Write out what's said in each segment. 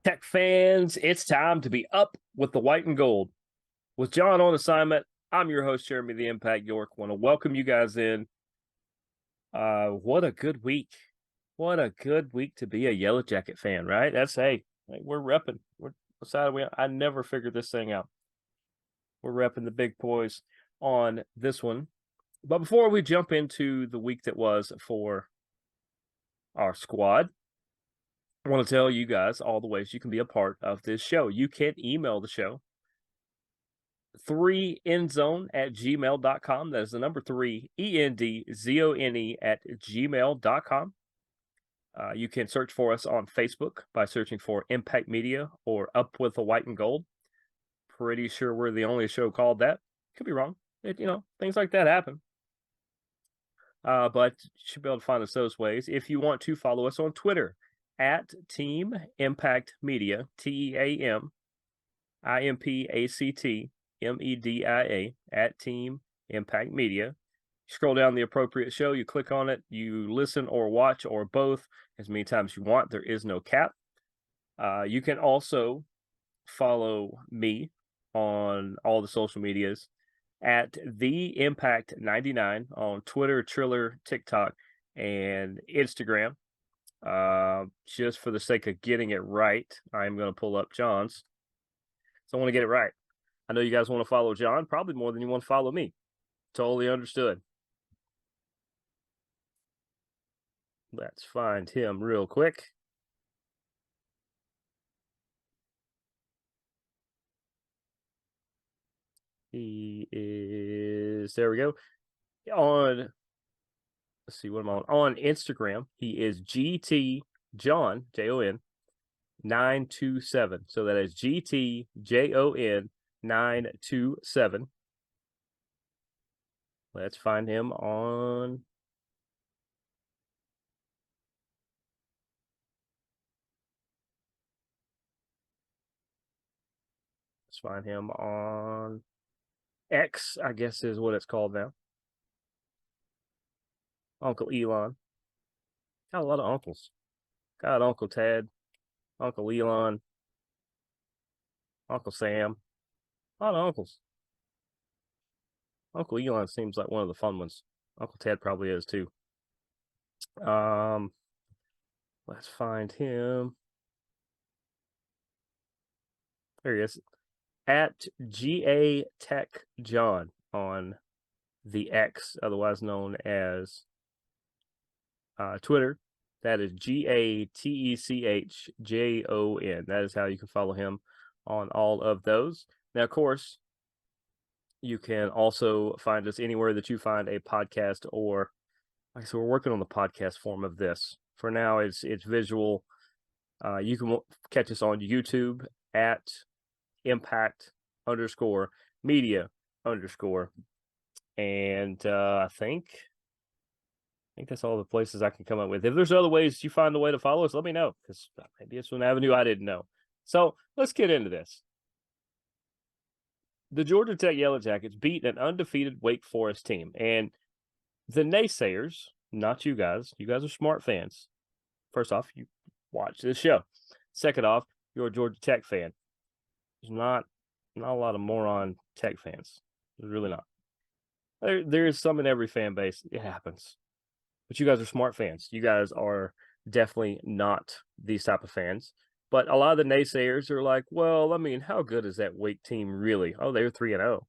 Tech fans, it's time to be up with the white and gold. With John on assignment, I'm your host, Jeremy the Impact York. Want to welcome you guys in. What a good week. What a good week to be a Yellow Jacket fan, right? We're repping. What side are we on? I never figured this thing out. We're repping the big boys on this one. But before we jump into the week that was for our squad, I want to tell you guys all the ways you can be a part of this show. You can email the show 3endzone at gmail.com. That is the number 3endzone at gmail.com. You can search for us on Facebook by searching for Impact Media or Up with the White and Gold. Pretty sure we're the only show called that. Could be wrong. Things like that happen. But you should be able to find us those ways. If you want to follow us on Twitter at Team Impact Media, TEAMIMPACT at Team Impact Media. You scroll down the appropriate show, you click on it, you listen or watch or both as many times as you want. There is no cap. You can also follow me on all the social medias at The Impact 99 on Twitter, Triller, TikTok, and Instagram. Just for the sake of getting it right, I'm going to pull up John's. So I want to get it right. I know you guys want to follow John, probably more than you want to follow me. Totally understood. Let's find him real quick. He is, there we go. Let's see, what am I on? On Instagram, he is GT John, Jon, 927. So that is GTJON 927. Let's find him on. Let's find him on X, I guess is what it's called now. Uncle Elon. Got a lot of uncles. Got Uncle Ted, Uncle Elon, Uncle Sam. A lot of uncles. Uncle Elon seems like one of the fun ones. Uncle Ted probably is too. Let's find him. There he is. At GA Tech John on the X, otherwise known as Twitter. That is GATECHJON. That is how you can follow him on all of those. Now, of course, you can also find us anywhere that you find a podcast, or like I said, we're working on the podcast form of this. For now, it's visual. You can catch us on YouTube at Impact_Media_. And I think that's all the places I can come up with. If there's other ways you find a way to follow us, let me know, because maybe it's an avenue I didn't know. So let's get into this. The Georgia Tech Yellow Jackets beat an undefeated Wake Forest team. And the naysayers, not you guys are smart fans. First off, you watch this show. Second off, you're a Georgia Tech fan. There's not a lot of moron Tech fans. There's really not. There's some in every fan base. It happens. But you guys are smart fans. You guys are definitely not these type of fans. But a lot of the naysayers are like, well, I mean, how good is that Wake team really? Oh, they're 3-0.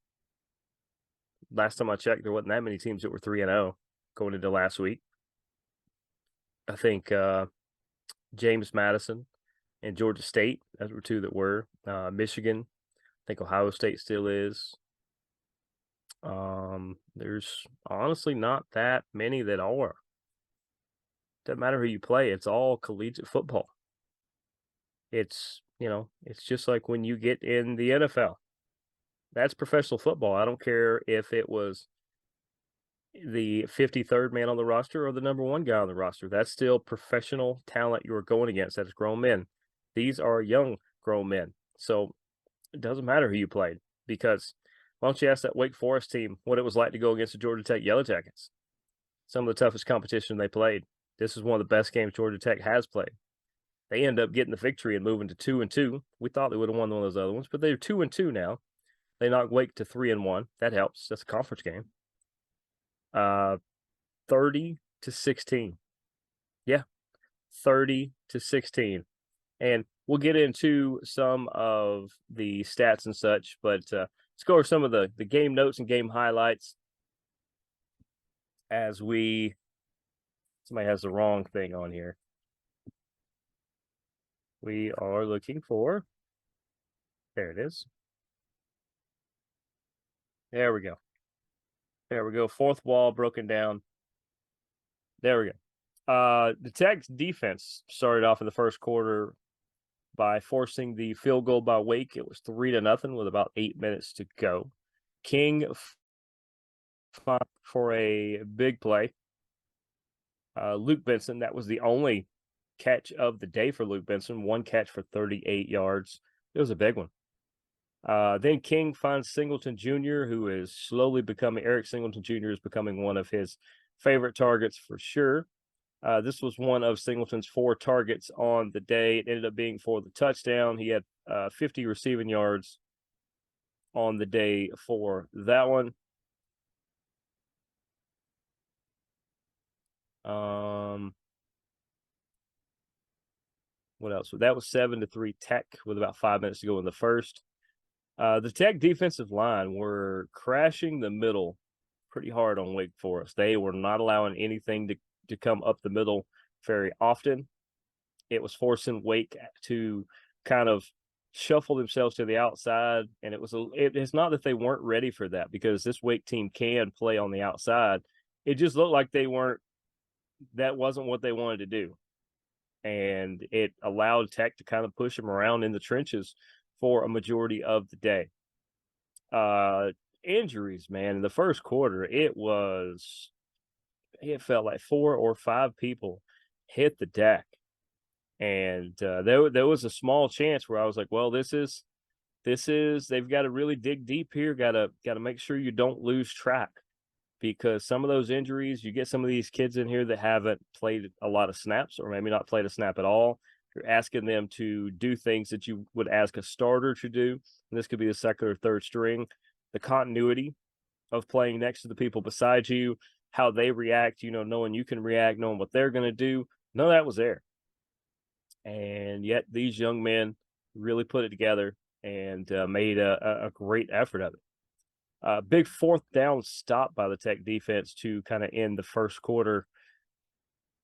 Last time I checked, there wasn't that many teams that were 3-0 going into last week. I think James Madison and Georgia State, those were two that were. Michigan, I think Ohio State still is. There's honestly not that many that are. Doesn't matter who you play, it's all collegiate football. It's just like when you get in the NFL. That's professional football. I don't care if it was the 53rd man on the roster or the number one guy on the roster. That's still professional talent you're going against. That's grown men. These are young grown men. So it doesn't matter who you played, because why don't you ask that Wake Forest team what it was like to go against the Georgia Tech Yellow Jackets? Some of the toughest competition they played. This is one of the best games Georgia Tech has played. They end up getting the victory and moving to 2-2. We thought they would have won one of those other ones, but they're 2-2 now. They knocked Wake to 3-1. That helps. That's a conference game. 30-16. Yeah, 30-16. And we'll get into some of the stats and such, but let's go over some of the game notes and game highlights as somebody has the wrong thing on here. We are looking for, there it is. There we go. There we go. Fourth wall broken down. There we go. The Tech's defense started off in the first quarter by forcing the field goal by Wake. It was 3-0 with about 8 minutes to go. King for a big play. Luke Benson, that was the only catch of the day for Luke Benson. One catch for 38 yards. It was a big one. Then King finds Singleton Jr., who is slowly becoming, Eric Singleton Jr. is becoming one of his favorite targets for sure. This was one of Singleton's 4 targets on the day. It ended up being for the touchdown. He had 50 receiving yards on the day for that one. What else? That was 7-3 Tech with about 5 minutes to go in the first. The Tech defensive line were crashing the middle pretty hard on Wake Forest. They were not allowing anything to come up the middle very often. It was forcing Wake to kind of shuffle themselves to the outside, and it's not that they weren't ready for that, because this Wake team can play on the outside. It just looked like that wasn't what they wanted to do, and it allowed Tech to kind of push them around in the trenches for a majority of the day. Injuries, man, in the first quarter, it felt like 4 or 5 people hit the deck. And there was a small chance where I was like, well, this is they've got to really dig deep here. Got to make sure you don't lose track, because some of those injuries, you get some of these kids in here that haven't played a lot of snaps, or maybe not played a snap at all. You're asking them to do things that you would ask a starter to do. And this could be the second or third string. The continuity of playing next to the people beside you, how they react, knowing you can react, knowing what they're going to do. None of that was there. And yet these young men really put it together and made a great effort of it. Big 4th down stop by the Tech defense to kind of end the first quarter.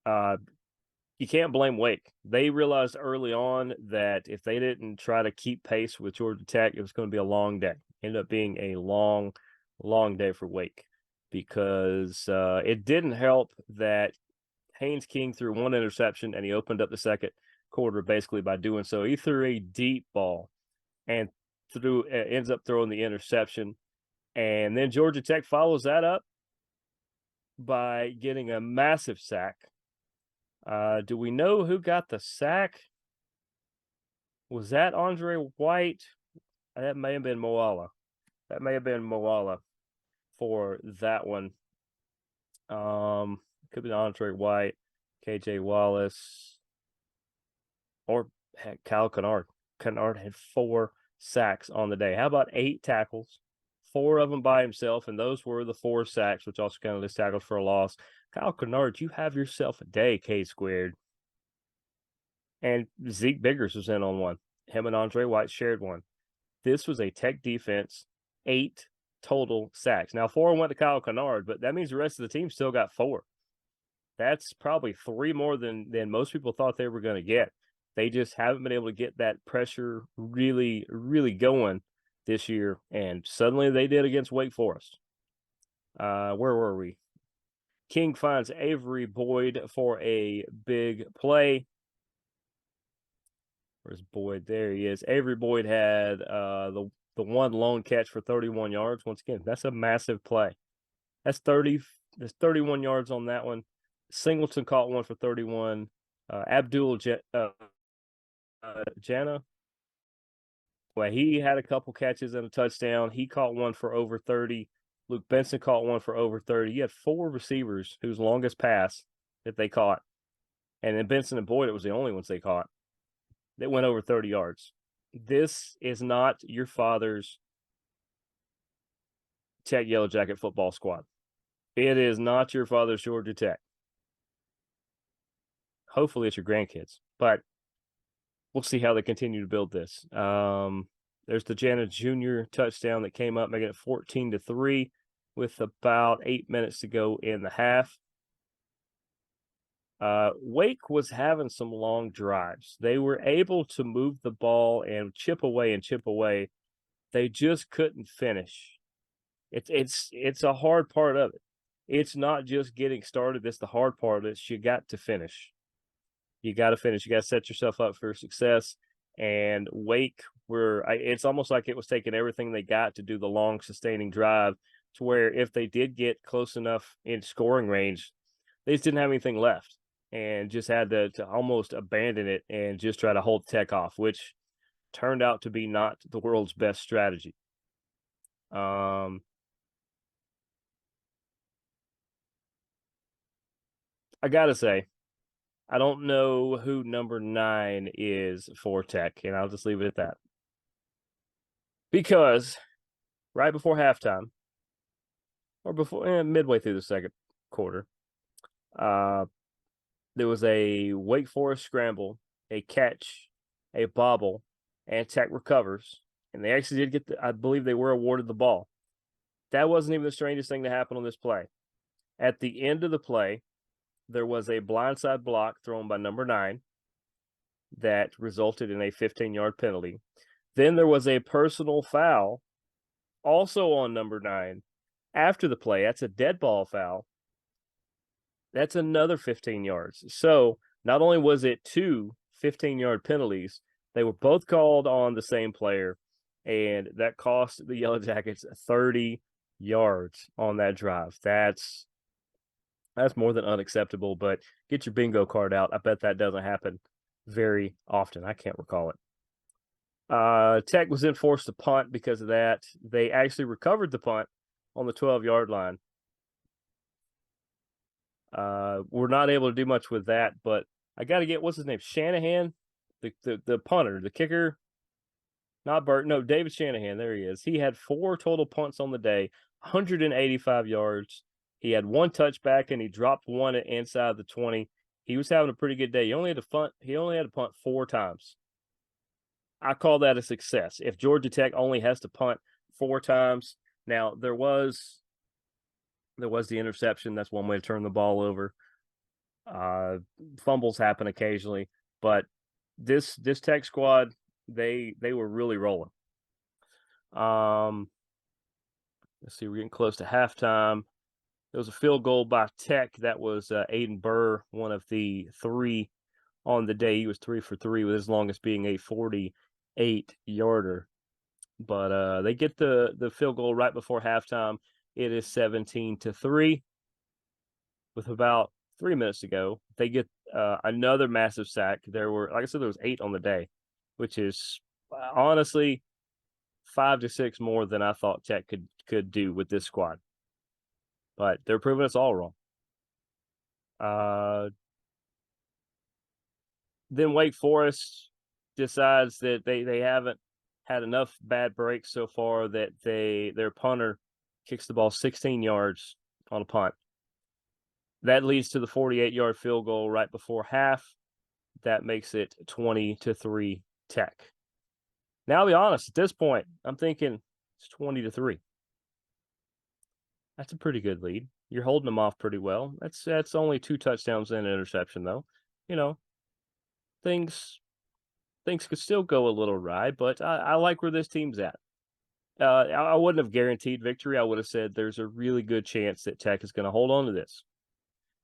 You can't blame Wake. They realized early on that if they didn't try to keep pace with Georgia Tech, it was going to be a long day. Ended up being a long, long day for Wake, because it didn't help that Haynes King threw 1 interception, and he opened up the second quarter basically by doing so. He threw a deep ball and ends up throwing the interception. And then Georgia Tech follows that up by getting a massive sack. Do we know who got the sack? Was that Andre White? That may have been Moala. That may have been Moala for that one. Could be Andre White, KJ Wallace, or heck, Kyle Kennard. Kennard had 4 sacks on the day. How about 8 tackles? 4 of them by himself, and those were the 4 sacks, which also counted as tackles for a loss. Kyle Kennard, you have yourself a day, K-squared. And Zeke Biggers was in on one. Him and Andre White shared one. This was a Tech defense, 8 total sacks. Now, 4 went to Kyle Kennard, but that means the rest of the team still got 4. That's probably 3 more than most people thought they were going to get. They just haven't been able to get that pressure really, really going this year, and suddenly they did against Wake Forest. Where were we? King finds Avery Boyd for a big play. Where's Boyd? There he is. Avery Boyd had the one lone catch for 31 yards. Once again, that's a massive play. There's 31 yards on that one. Singleton caught one for 31. Abdul Jana, well, he had a couple catches and a touchdown. He caught one for over 30. Luke Benson caught one for over 30. You had 4 receivers whose longest pass that they caught. And then Benson and Boyd, it was the only ones they caught. that went over 30 yards. This is not your father's Tech Yellow Jacket football squad. It is not your father's Georgia Tech. Hopefully it's your grandkids, but we'll see how they continue to build this. There's the Janet Jr. touchdown that came up, making it 14-3 with about 8 minutes to go in the half. Wake was having some long drives. They were able to move the ball and chip away and chip away. They just couldn't finish. It's a hard part of it. It's not just getting started. That's the hard part. It's you got to finish. You got to finish. You got to set yourself up for success. And Wake it's almost like it was taking everything they got to do the long sustaining drive to where if they did get close enough in scoring range, they just didn't have anything left and just had to almost abandon it and just try to hold Tech off, which turned out to be not the world's best strategy. I gotta say, I don't know who number 9 is for Tech, and I'll just leave it at that. Because right before halftime, or before midway through the second quarter, there was a Wake Forest scramble, a catch, a bobble, and Tech recovers. And they actually did get I believe they were awarded the ball. That wasn't even the strangest thing to happen on this play. At the end of the play, there was a blindside block thrown by number 9 that resulted in a 15-yard penalty. Then there was a personal foul also on number 9 after the play. That's a dead ball foul. That's another 15 yards. So not only was it 2 15-yard penalties, they were both called on the same player, and that cost the Yellow Jackets 30 yards on that drive. That's more than unacceptable, but get your bingo card out. I bet that doesn't happen very often. I can't recall it. Tech was then forced to punt because of that. They actually recovered the punt on the 12-yard line. We're not able to do much with that, but I got to get, what's his name? Shanahan, the punter, the kicker. Not Burt. No, David Shanahan. There he is. He had 4 total punts on the day, 185 yards. He had 1 touchback, and he dropped 1 inside the 20. He was having a pretty good day. He only had to punt 4 times. I call that a success. If Georgia Tech only has to punt 4 times, now there was the interception. That's one way to turn the ball over. Fumbles happen occasionally, but this Tech squad, they were really rolling. Let's see, we're getting close to halftime. There was a field goal by Tech. That was Aiden Burr, one of the 3 on the day. He was 3 for 3 with his longest being a 48-yarder. But they get the field goal right before halftime. It is 17-3 with about 3 minutes to go. They get another massive sack. There were, like I said, there was 8 on the day, which is honestly 5 to 6 more than I thought Tech could do with this squad. But they're proving us all wrong. Then Wake Forest decides that they haven't had enough bad breaks so far that their punter kicks the ball 16 yards on a punt. That leads to the 48-yard field goal right before half. That makes it 20-3 Tech. Now, I'll be honest, at this point, I'm thinking it's 20-3. That's a pretty good lead. You're holding them off pretty well. That's only 2 touchdowns and an interception, though. You know, things could still go a little awry, but I like where this team's at. I wouldn't have guaranteed victory. I would have said there's a really good chance that Tech is going to hold on to this.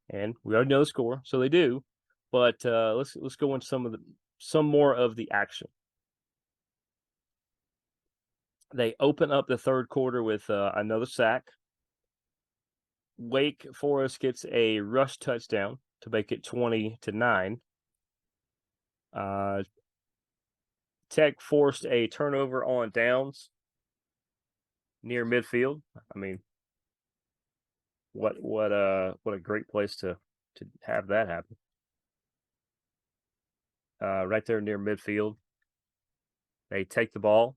And we already know the score, so they do. But let's go into some more of the action. They open up the third quarter with another sack. Wake Forest gets a rush touchdown to make it 20-9. Tech forced a turnover on downs near midfield. I mean, what a great place to have that happen. right there near midfield. They take the ball.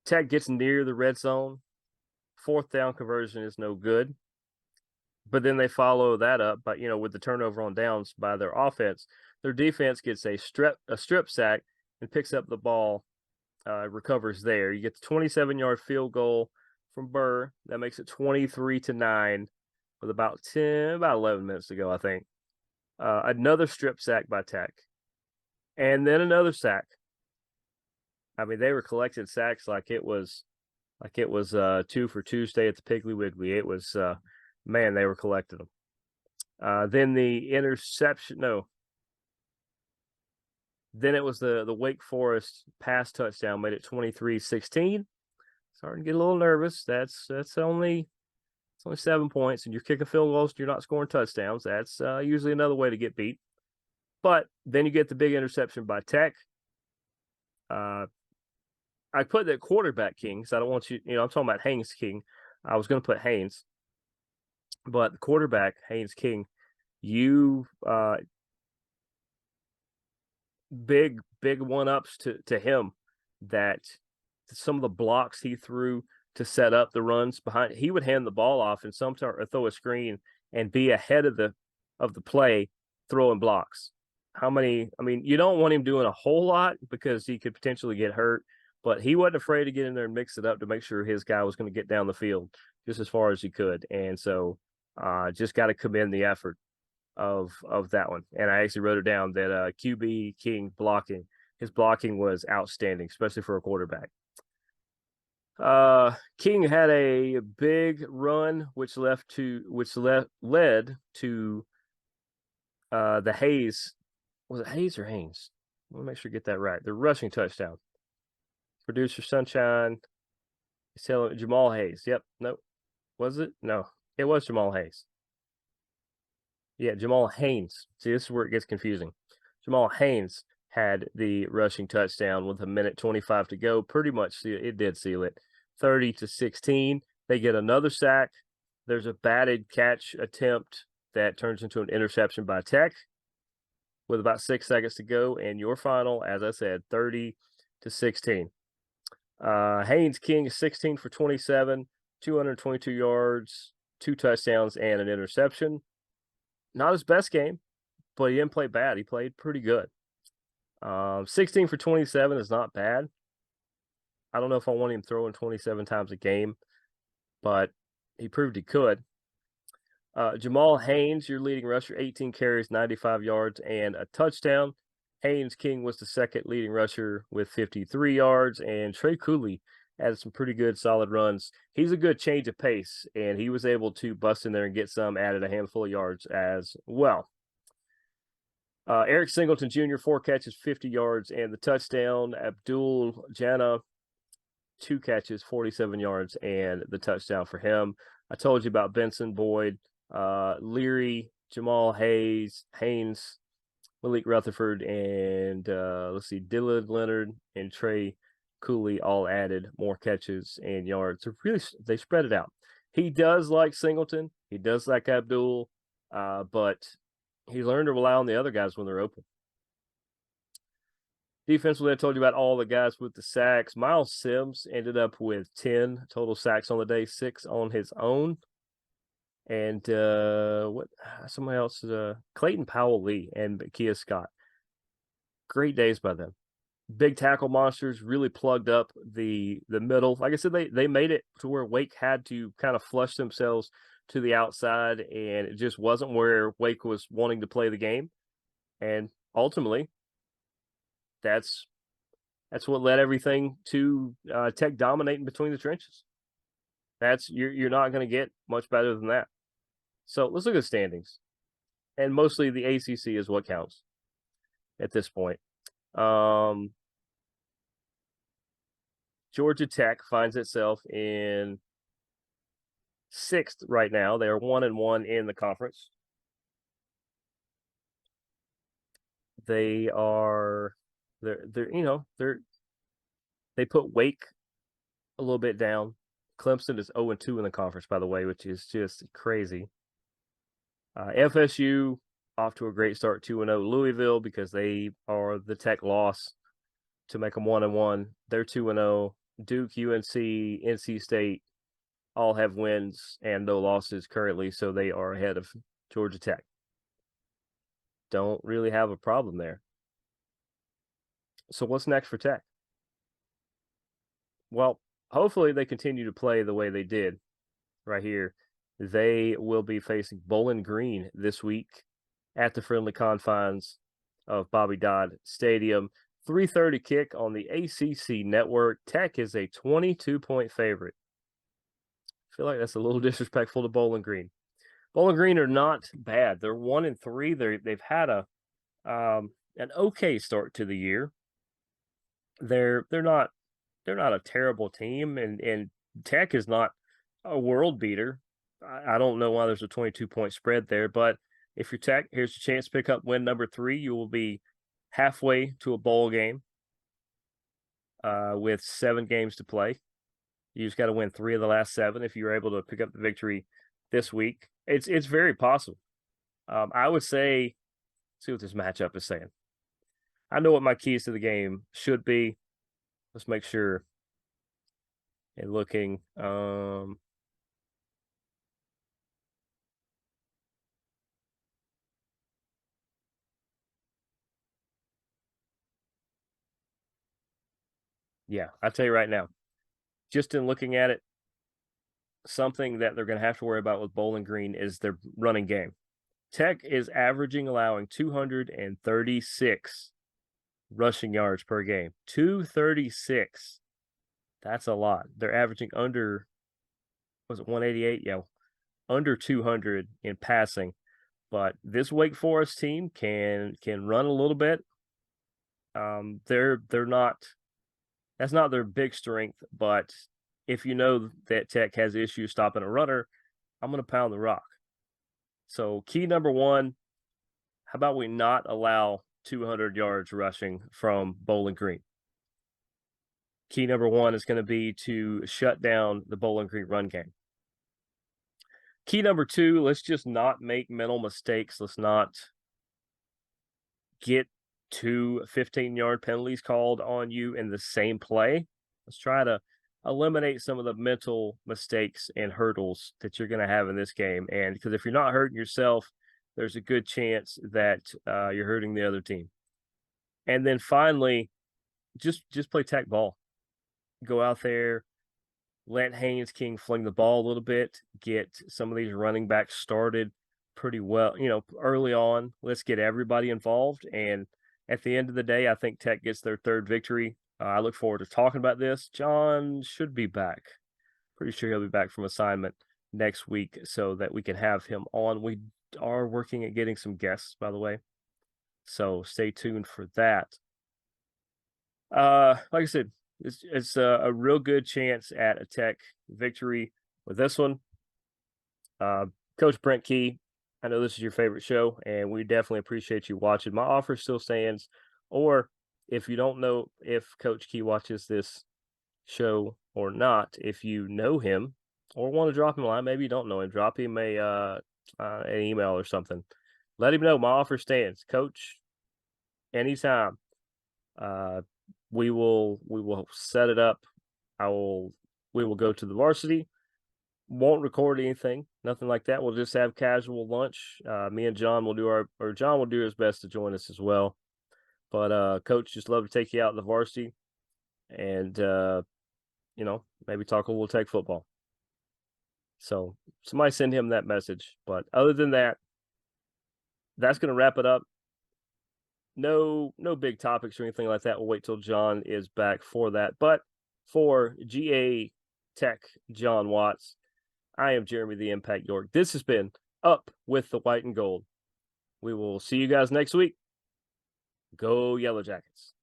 Tech gets near the red zone. 4th down conversion is no good. But then they follow that up by, with the turnover on downs by their offense. Their defense gets a strip sack and picks up the ball, recovers there. You get the 27-yard field goal from Burr. That makes it 23-9 with about 11 minutes to go, I think. Another strip sack by Tech. And then another sack. I mean, they were collecting sacks like it was 2 for Tuesday at the Piggly Wiggly. It was man, they were collecting them. Then the interception. No. Then it was the Wake Forest pass touchdown made it 23-16. Starting to get a little nervous. That's only 7 points, and you're kicking field goals. You're not scoring touchdowns. That's usually another way to get beat. But then you get the big interception by Tech. I put that quarterback King, so I don't want you. I'm talking about Haynes King. I was going to put Haynes, but the quarterback Haynes King, you big 1-ups to him. That some of the blocks he threw to set up the runs behind, he would hand the ball off and sometimes throw a screen and be ahead of the play throwing blocks. You don't want him doing a whole lot because he could potentially get hurt, but he wasn't afraid to get in there and mix it up to make sure his guy was going to get down the field just as far as he could. And so just got to commend the effort of that one. And I actually wrote it down that QB King blocking, his blocking was outstanding, especially for a quarterback. King had a big run, which led to the Hayes. Was it Hayes or Haynes? Let me make sure I get that right. The rushing touchdown. Producer Sunshine is telling Jamal Hayes. Yep. Nope. Was it? No. It was Jamal Hayes. Yeah, Jamal Haynes. See, this is where it gets confusing. Jamal Haynes had the rushing touchdown with 1:25 to go. Pretty much it did seal it. 30-16. They get another sack. There's a batted catch attempt that turns into an interception by Tech with about 6 seconds to go. And your final, as I said, 30-16. Haynes King is 16 for 27, 222 yards, 2 touchdowns, and an interception. Not his best game, but he didn't play bad. He played pretty good. 16 for 27 is not bad. I don't know if I want him throwing 27 times a game, but he proved he could. Jamal Haynes, your leading rusher, 18 carries, 95 yards, and a touchdown. Haynes King was the second leading rusher with 53 yards, and Trey Cooley had some pretty good, solid runs. He's a good change of pace, and he was able to bust in there and get some, added a handful of yards as well. Eric Singleton Jr., 4 catches, 50 yards, and the touchdown. Abdul Jana, 2 catches, 47 yards, and the touchdown for him. I told you about Benson Boyd, Leary, Jamal Haynes, Malik Rutherford, and Dylan Leonard and Trey Cooley all added more catches and yards. So really, they spread it out. He does like Singleton. He does like Abdul, but he learned to rely on the other guys when they're open. Defensively, I told you about all the guys with the sacks. Miles Sims ended up with 10 total sacks on the day, 6 on his own. And somebody else, Clayton Powell-Lee and Kia Scott. Great days by them. Big tackle monsters really plugged up the middle. Like I said, they made it to where Wake had to kind of flush themselves to the outside, and it just wasn't where Wake was wanting to play the game. And ultimately, that's what led everything to Tech dominating between the trenches. You're not going to get much better than that. So let's look at the standings, and mostly the ACC is what counts at this point. Georgia Tech finds itself in 6th right now. They are 1-1 in the conference. They put Wake a little bit down. Clemson is 0-2 in the conference, by the way, which is just crazy. FSU off to a great start, 2-0. Louisville, because they are the Tech loss to make them 1-1. They're 2-0. Duke, UNC, NC State all have wins and no losses currently, so they are ahead of Georgia Tech. Don't really have a problem there. So what's next for Tech? Well, hopefully they continue to play the way they did right here. They will be facing Bowling Green this week at the friendly confines of Bobby Dodd Stadium. 3:30 kick on the ACC network. Tech is a 22-point favorite. I feel like that's a little disrespectful to Bowling Green. Bowling Green are not bad. They're 1-3. They've had an okay start to the year. They're not a terrible team, and Tech is not a world beater. I don't know why there's a 22-point spread there, but if you're Tech, here's your chance to pick up win number 3. You will be halfway to a bowl game with 7 games to play. You just got to win 3 of the last 7 if you're able to pick up the victory this week. It's very possible. I would say, see what this matchup is saying. I know what my keys to the game should be. Let's make sure. And looking, yeah, I'll tell you right now, just in looking at it, something that they're going to have to worry about with Bowling Green is their running game. Tech is allowing 236 rushing yards per game. 236. That's a lot. They're averaging under, was it 188? Yeah, under 200 in passing. But this Wake Forest team can run a little bit. They're not, that's not their big strength, but if you know that Tech has issues stopping a runner, I'm going to pound the rock. So key number 1, how about we not allow 200 yards rushing from Bowling Green? Key number 1 is going to be to shut down the Bowling Green run game. Key number 2, let's just not make mental mistakes. Let's not get 2 15-yard penalties called on you in the same play. Let's try to eliminate some of the mental mistakes and hurdles that you're going to have in this game. And because if you're not hurting yourself, there's a good chance that you're hurting the other team. And then finally, just play Tech ball. Go out there, let Haynes King fling the ball a little bit, get some of these running backs started pretty well, early on. Let's get everybody involved. And at the end of the day, I think Tech gets their 3rd victory. I look forward to talking about this. John should be back. Pretty sure he'll be back from assignment next week so that we can have him on. We are working at getting some guests, by the way. So stay tuned for that. Like I said, it's a real good chance at a Tech victory with this one. Coach Brent Key, I know this is your favorite show, and we definitely appreciate you watching. My offer still stands. Or if you don't know if Coach Key watches this show or not, if you know him or want to drop him a line, maybe you don't know him, drop him an email or something. Let him know my offer stands. Coach, anytime. We will set it up. We will go to the varsity. Won't record anything, nothing like that. We'll just have casual lunch. Me and John will John will do his best to join us as well. But Coach just love to take you out in the varsity and maybe talk a little Tech football. So somebody send him that message. But other than that, that's going to wrap it up. No big topics or anything like that. We'll wait till John is back for that. But for GA Tech John Watts, I am Jeremy the Impact York. This has been Up with the White and Gold. We will see you guys next week. Go Yellow Jackets.